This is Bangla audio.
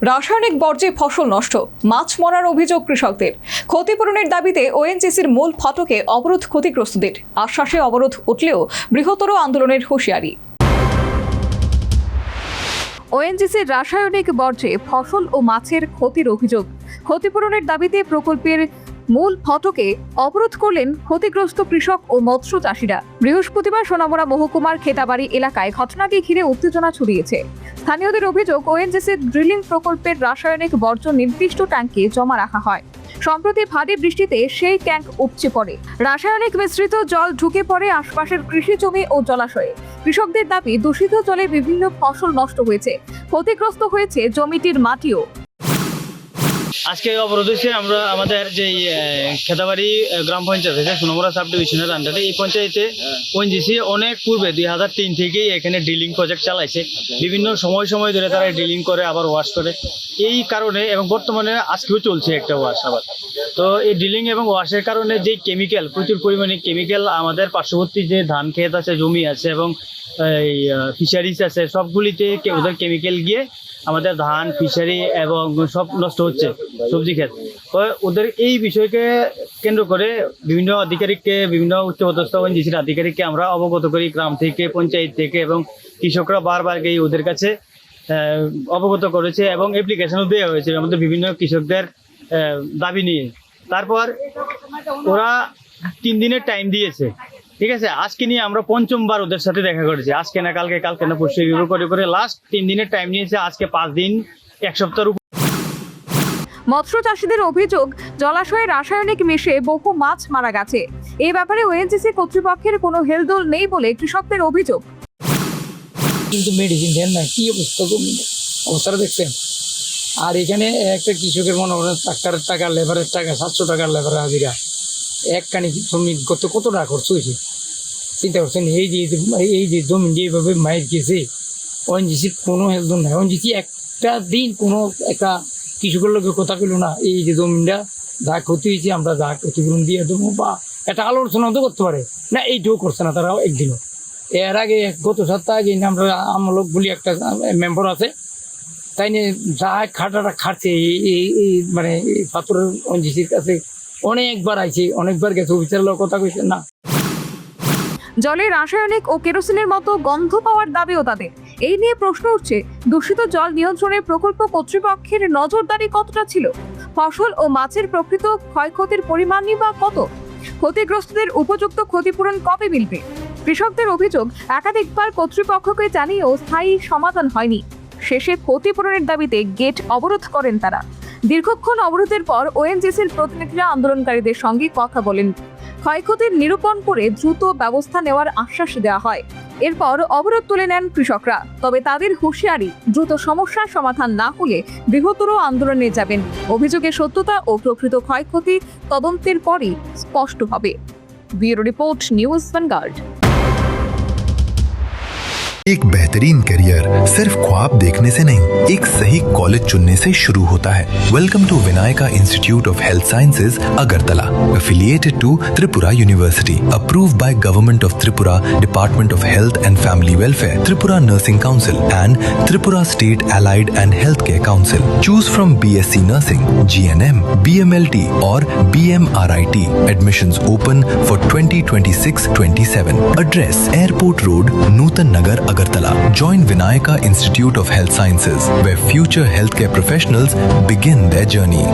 রাসায়নিক বর্জ্যে ফসল নষ্ট, মাছ মরার অভিযোগ কৃষকদের। ক্ষতিপূরণের দাবিতে ওএনজিসির মূল ফটকে অবরোধ ক্ষতিগ্রস্তদের। আশ্বাসে অবরোধ উঠলেও বৃহত্তর আন্দোলনের হুঁশিয়ারি। ওএনজিসির রাসায়নিক বর্জ্যে ফসল ও মাছের ক্ষতির অভিযোগ। ক্ষতিপূরণের দাবিতে প্রকল্পের মূল ফটকে অবরোধ করলেন ক্ষতিগ্রস্ত কৃষক ও মৎস্য চাষিরা। বৃহস্পতিবার সোনামুড়া মহকুমার খেতাবাড়ি এলাকায় ঘটনাকে ঘিরে উত্তেজনা ছড়িয়েছে। স্থানীয়দের অভিযোগ, ওএনজিসির ড্রিলিং প্রকল্পের রাসায়নিক বর্জ্য নির্দিষ্ট ট্যাঙ্কে জমা রাখা হয়। সম্প্রতি ভারী বৃষ্টিতে সেই ট্যাঙ্ক উপচে পড়ে। রাসায়নিক মিশ্রিত জল ঢুকে পড়ে আশপাশের কৃষি জমি ও জলাশয়ে। কৃষকদের দাবি, দূষিত জলে বিভিন্ন ফসল নষ্ট হয়েছে, ক্ষতিগ্রস্ত হয়েছে জমিটির মাটিও। আজকে অবরোধ হয়েছে আমরা আমাদের যে খেতাবাড়ি গ্রাম পঞ্চায়েত আছে সোনামুড়া সাব ডিভিশনের আন্ডারে। এই পঞ্চায়েতে ওএনজিসি অনেক পূর্বে 2003 থেকেই এখানে ড্রিলিং প্রজেক্ট চালাইছে। বিভিন্ন সময় ধরে তারা ড্রিলিং করে আবার ওয়াশ করে। এই কারণে এবং বর্তমানে আজকেও চলছে একটা ওয়াশ আবার। তো এই ড্রিলিং এবং ওয়াশের কারণে যে কেমিক্যাল, প্রচুর পরিমাণে কেমিক্যাল আমাদের পার্শ্ববর্তী যে ধান ক্ষেত আছে, জমি আছে এবং এই ফিশারিজ আছে, সবগুলিতে ওদের কেমিক্যাল গিয়ে আমাদের ধান, ফিশারি এবং সব নষ্ট হচ্ছে, সবজি ক্ষেত। তো ওদের এই বিষয়কে কেন্দ্র করে বিভিন্ন আধিকারিককে, বিভিন্ন উচ্চপদস্থ ওএনজিসির আধিকারিককে আমরা অবগত করি গ্রাম থেকে, পঞ্চায়েত থেকে, এবং কৃষকরা বারবার গিয়ে ওদের কাছে অবগত করেছে এবং অ্যাপ্লিকেশনও দেওয়া হয়েছে আমাদের বিভিন্ন কৃষকদের দাবি নিয়ে। তারপর ওরা 3 দিনের টাইম দিয়েছে, ঠিক আছে। আজকে নিয়ে আমরা পঞ্চমবার ওদের সাথে দেখা করেছি। আজকে না কালকে, কালকে না পরশু, করে লাস্ট 3 দিনের টাইম নিয়েছে। আজকে 5 দিন, 1 সপ্তাহের উপর। মৎস্য চাষীদের অভিযোগ, জলাশয়ে রাসায়নিক মিশে বহু মাছ মারা গেছে। এই ব্যাপারে ওএনজিসি কর্তৃপক্ষের কোনো হেলদোল নেই বলে কৃষকদের অভিযোগ। কিন্তু মেডিসিন দেন না, কি অবস্থাটা দেখছেন। আর এখানে একটা কৃষকের মনে করেন টাকা লেবারের টাকা 700 টাকার লেবারের হাজিরা, একখানি জমি কত টাকা খরচ হয়েছে চিন্তা করছেন। এই যে জমি দিয়ে এইভাবে মাইর গেছে, ওএনজিসির কোনো হেলদোল নাই। ওএনজিসি একটা দিন কোনো একটা কৃষকের লোকের কথা কইল না। এই যে জমিটা যা ক্ষতি হয়েছে আমরা যা ক্ষতিপূরণ দিয়ে দেবো বা একটা আলোচনা তো করতে পারে না, এইটাও করছে না তারা একদিনও। এর আগে গত সপ্তাহে আগে আমরা আমলোক বলি একটা মেম্বার আছে, তাই নিয়ে যা খাটাটা খাটছে এই মানে পাথরের ওএনজিসির কাছে অনেকবার আইছে, অনেকবার গেছে, অফিসারের কথা কইছে না। জলে রাসায়নিক ও কেরোসিনের মতো গন্ধ পাওয়ার দাবিও তাদের। এই নিয়ে প্রশ্ন উঠছে, দূষিত জল নিয়ন্ত্রণে প্রকল্প কর্তৃপক্ষের নজরদারি কতটা ছিল? ফসল ও মাছের প্রকৃত ক্ষয়ক্ষতির পরিমাণই বা কত? ক্ষতিগ্রস্তদের উপযুক্ত ক্ষতিপূরণ কবে মিলবে? কৃষকদের অভিযোগ, একাধিকবার কর্তৃপক্ষকে জানিয়েও স্থায়ী সমাধান হয়নি। শেষে ক্ষতিপূরণের দাবিতে গেট অবরোধ করেন তারা। দীর্ঘক্ষণ অবরোধের পর ওএনজিসির প্রতিনিধিরা আন্দোলনকারীদের সঙ্গে কথা বলেন। ক্ষয়ক্ষতির নিরূপণ করে দ্রুত ব্যবস্থা নেওয়ার আশ্বাস দেওয়া হয়। এরপর অবরোধ তুলে নেন কৃষকরা। তবে তাদের হুঁশিয়ারি, দ্রুত সমস্যার সমাধান না হলে বৃহত্তর আন্দোলনে যাবেন। অভিযোগের সত্যতা ও প্রকৃত ক্ষয়ক্ষতি তদন্তের পরই স্পষ্ট হবে। Bureau report, news vanguard. एक बेहतरीन करियर सिर्फ ख्वाब देखने से नहीं, एक सही कॉलेज चुनने से शुरू होता है। Welcome to Vinayaka institute of health sciences, Agartala, affiliated to Tripura University, approved by Government of Tripura, Department of Health and Family Welfare, Tripura Nursing Council and Tripura State Allied and Healthcare Council. Choose from BSc Nursing, GNM, BMLT or BMRIT. Admissions open for 2026-27. Address: Airport Road, Nutan Nagar, Agartala. Join Vinayaka Institute of Health Sciences, where future healthcare professionals begin their journey.